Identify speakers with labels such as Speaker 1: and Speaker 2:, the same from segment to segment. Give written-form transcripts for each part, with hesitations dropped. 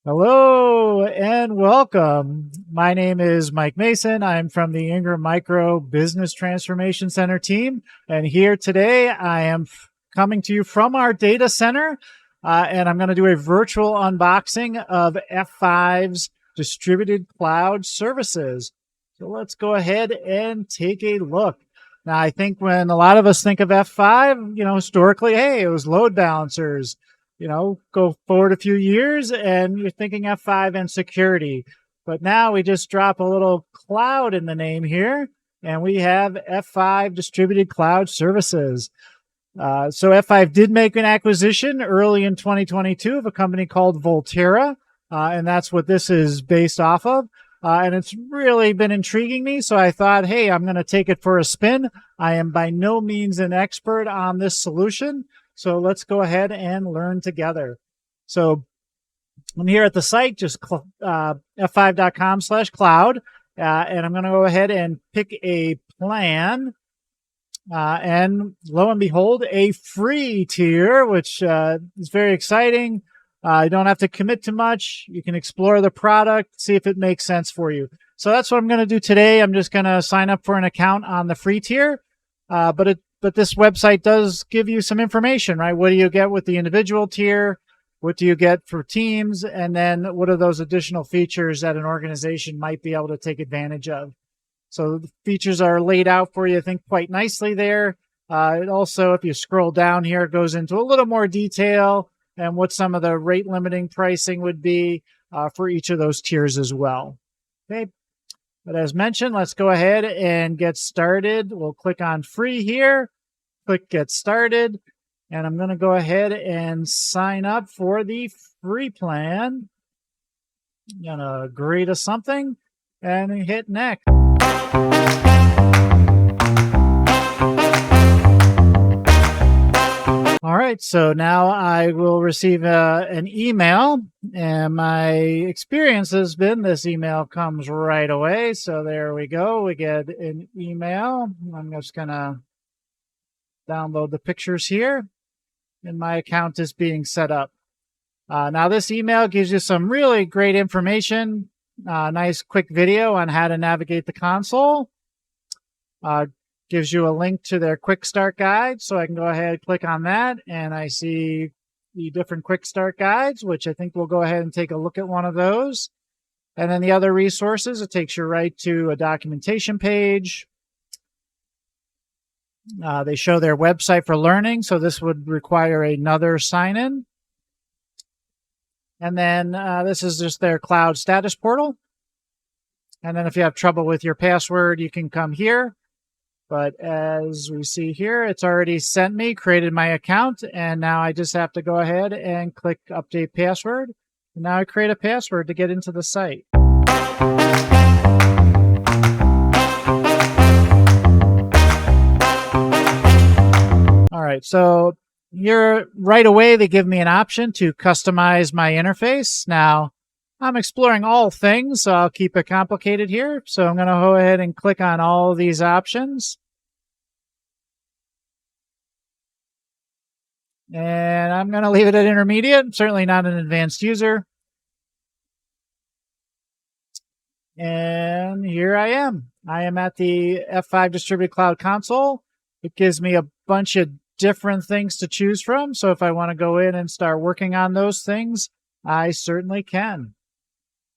Speaker 1: Hello and welcome. My name is Mike Mason. I'm from the Ingram Micro Business Transformation Center team. And here today, I am coming to you from our data center. And I'm going to do a virtual unboxing of F5's distributed cloud services. So let's go ahead and take a look. Now, I think when a lot of us think of F5, historically, hey, it was load balancers. Go forward a few years and you're thinking F5 and security. But now we just drop a little cloud in the name here, and we have F5 Distributed Cloud Services. So F5 did make an acquisition early in 2022 of a company called Volterra, and that's what this is based off of. And it's really been intriguing me, so I thought, hey, I'm going to take it for a spin. I am by no means an expert on this solution, so let's go ahead and learn together. So I'm here at the site, just f5.com/cloud, and I'm going to go ahead and pick a plan. And lo and behold, a free tier, which is very exciting. You don't have to commit to much. You can explore the product, see if it makes sense for you. So that's what I'm going to do today. I'm just going to sign up for an account on the free tier, but this website does give you some information, right? What do you get with the individual tier? What do you get for teams? And then what are those additional features that an organization might be able to take advantage of? So the features are laid out for you, I think, quite nicely there. It also, if you scroll down here, it goes into a little more detail and what some of the rate limiting pricing would be for each of those tiers as well. Okay. But as mentioned, let's go ahead and get started. We'll click on free here, click get started, and I'm going to go ahead and sign up for the free plan. I'm going to agree to something and hit next. All right, so now I will receive an email, and my experience has been this email comes right away. So there we go. We get an email. I'm just going to download the pictures here, and my account is being set up. Now, this email gives you some really great information, nice quick video on how to navigate the console. Gives you a link to their quick start guide. So I can go ahead and click on that, and I see the different quick start guides, which I think we'll go ahead and take a look at one of those. And then the other resources, it takes you right to a documentation page. They show their website for learning, so this would require another sign-in. And then this is just their cloud status portal. And then if you have trouble with your password, you can come here. But as we see here, it's already sent me, created my account, and now I just have to go ahead and click update password. And now I create a password to get into the site. All right, so here right away, they give me an option to customize my interface. Now, I'm exploring all things, so I'll keep it complicated here. So I'm going to go ahead and click on all these options. And I'm going to leave it at intermediate, certainly not an advanced user. And here I am. I am at the F5 Distributed Cloud Console. It gives me a bunch of different things to choose from. So if I want to go in and start working on those things, I certainly can.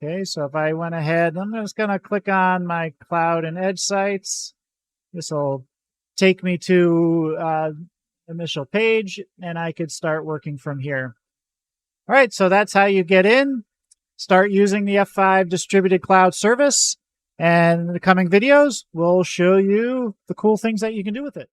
Speaker 1: Okay, so if I went ahead, I'm just going to click on my cloud and edge sites. This will take me to initial page, and I could start working from here. All right, so that's how you get in, start using the F5 Distributed Cloud Service, and in the coming videos, we'll show you the cool things that you can do with it.